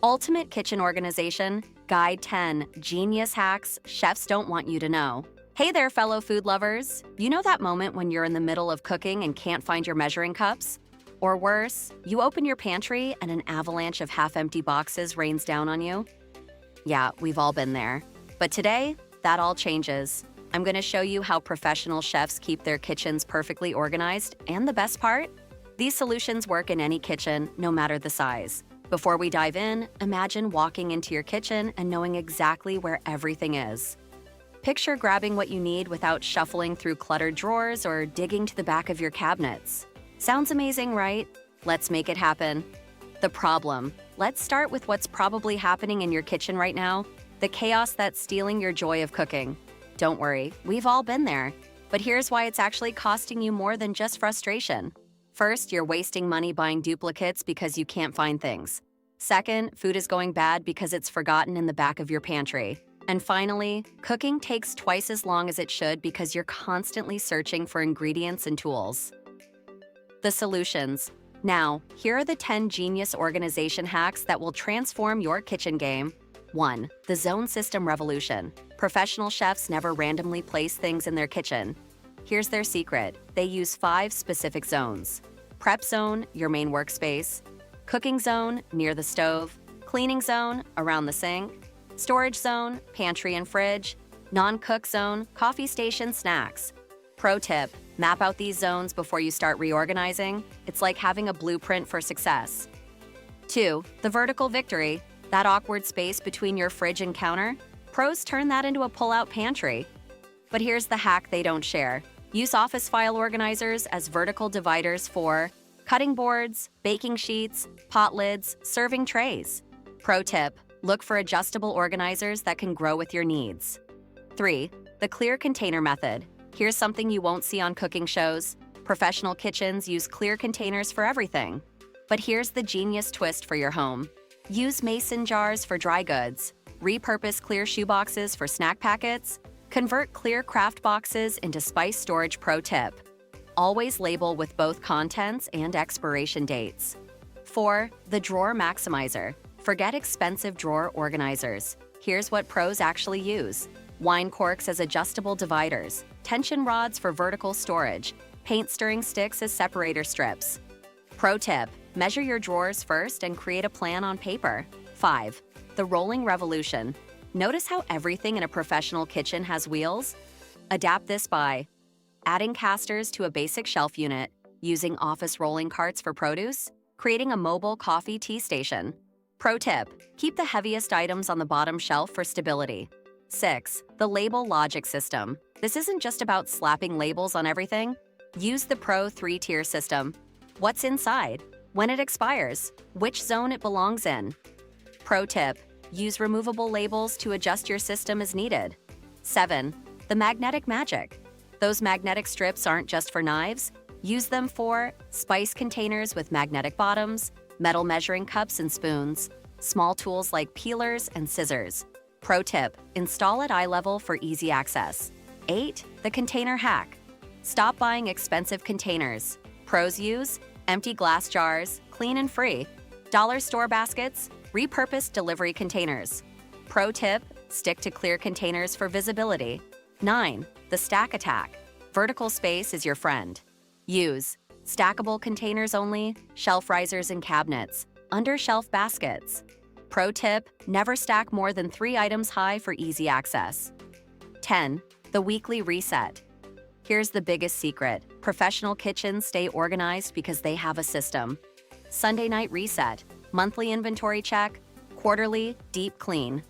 Ultimate Kitchen Organization, Guide 10, Genius Hacks Chefs Don't Want You to Know. Hey there, fellow food lovers. You know that moment when you're in the middle of cooking and can't find your measuring cups? Or worse, you open your pantry and an avalanche of half-empty boxes rains down on you? Yeah, we've all been there. But today, that all changes. I'm going to show you how professional chefs keep their kitchens perfectly organized, and the best part? These solutions work in any kitchen, no matter the size. Before we dive in, imagine walking into your kitchen and knowing exactly where everything is. Picture grabbing what you need without shuffling through cluttered drawers or digging to the back of your cabinets. Sounds amazing, right? Let's make it happen. The problem. Let's start with what's probably happening in your kitchen right now, the chaos that's stealing your joy of cooking. Don't worry, we've all been there. But here's why it's actually costing you more than just frustration. First, you're wasting money buying duplicates because you can't find things. Second, food is going bad because it's forgotten in the back of your pantry. And finally, cooking takes twice as long as it should because you're constantly searching for ingredients and tools. The solutions. Now, here are the 10 genius organization hacks that will transform your kitchen game. 1. The zone system revolution. Professional chefs never randomly place things in their kitchen. Here's their secret. They use 5 specific zones. Prep zone, your main workspace. Cooking zone, near the stove. Cleaning zone, around the sink. Storage zone, pantry and fridge. Non-cook zone, coffee station, snacks. Pro tip, map out these zones before you start reorganizing. It's like having a blueprint for success. 2. The vertical victory. That awkward space between your fridge and counter. Pros turn that into a pull-out pantry. But here's the hack they don't share. Use office file organizers as vertical dividers for cutting boards, baking sheets, pot lids, serving trays. Pro tip, look for adjustable organizers that can grow with your needs. 3. The clear container method. Here's something you won't see on cooking shows. Professional kitchens use clear containers for everything. But here's the genius twist for your home. Use mason jars for dry goods. Repurpose clear shoeboxes for snack packets. Convert clear craft boxes into spice storage. Pro tip. Always label with both contents and expiration dates. 4. The drawer maximizer. Forget expensive drawer organizers. Here's what pros actually use. Wine corks as adjustable dividers. Tension rods for vertical storage. Paint stirring sticks as separator strips. Pro tip. Measure your drawers first and create a plan on paper. 5. The rolling revolution. Notice how everything in a professional kitchen has wheels? Adapt this by adding casters to a basic shelf unit, using office rolling carts for produce, creating a mobile coffee tea station. Pro tip, keep the heaviest items on the bottom shelf for stability. 6. The label logic system. This isn't just about slapping labels on everything. Use the Pro 3-tier system. What's inside? When it expires? Which zone it belongs in? Pro tip, use removable labels to adjust your system as needed. 7. The magnetic magic. Those magnetic strips aren't just for knives. Use them for spice containers with magnetic bottoms, metal measuring cups and spoons, small tools like peelers and scissors. Pro tip, install at eye level for easy access. 8. The container hack. Stop buying expensive containers. Pros use empty glass jars, clean and free. Dollar store baskets, repurposed delivery containers. Pro tip, stick to clear containers for visibility. 9. The stack attack. Vertical space is your friend. Use stackable containers only, shelf risers and cabinets, under-shelf baskets. Pro tip, never stack more than 3 items high for easy access. 10. The weekly reset. Here's the biggest secret. Professional kitchens stay organized because they have a system. Sunday night reset, monthly inventory check, quarterly deep clean.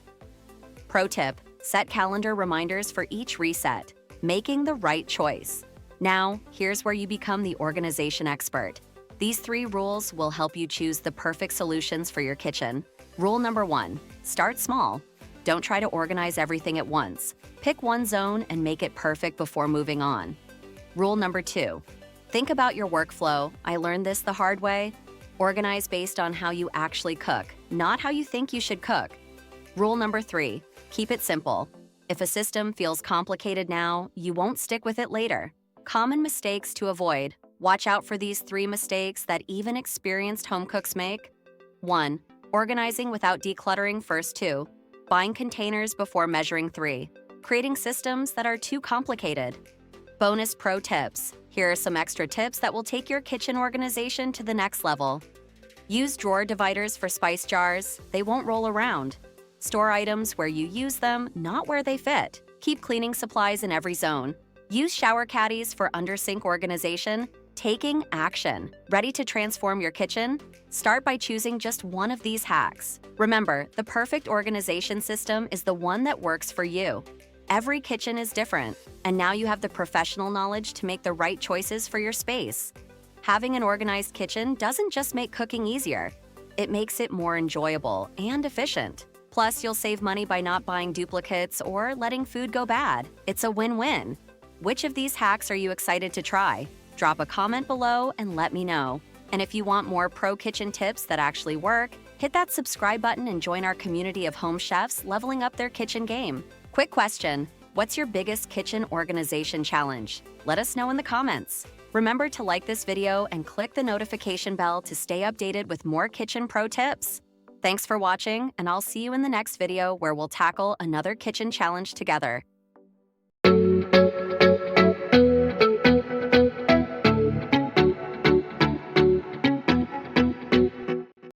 Pro tip, set calendar reminders for each reset, making the right choice. Now, here's where you become the organization expert. These 3 rules will help you choose the perfect solutions for your kitchen. Rule number 1, start small. Don't try to organize everything at once. Pick one zone and make it perfect before moving on. Rule number 2, think about your workflow. I learned this the hard way. Organize based on how you actually cook, not how you think you should cook. Rule number 3, keep it simple. If a system feels complicated now, you won't stick with it later. Common mistakes to avoid. Watch out for these 3 mistakes that even experienced home cooks make. 1. Organizing without decluttering first 2. Buying containers before measuring 3. Creating systems that are too complicated. Bonus pro tips. Here are some extra tips that will take your kitchen organization to the next level. Use drawer dividers for spice jars. They won't roll around. Store items where you use them, not where they fit. Keep cleaning supplies in every zone. Use shower caddies for under-sink organization. Taking action. Ready to transform your kitchen? Start by choosing just one of these hacks. Remember, the perfect organization system is the one that works for you. Every kitchen is different, and now you have the professional knowledge to make the right choices for your space. Having an organized kitchen doesn't just make cooking easier, it makes it more enjoyable and efficient. Plus, you'll save money by not buying duplicates or letting food go bad. It's a win-win. Which of these hacks are you excited to try? Drop a comment below and let me know. And if you want more pro kitchen tips that actually work, hit that subscribe button and join our community of home chefs leveling up their kitchen game. Quick question, what's your biggest kitchen organization challenge? Let us know in the comments. Remember to like this video and click the notification bell to stay updated with more kitchen pro tips. Thanks for watching, and I'll see you in the next video where we'll tackle another kitchen challenge together.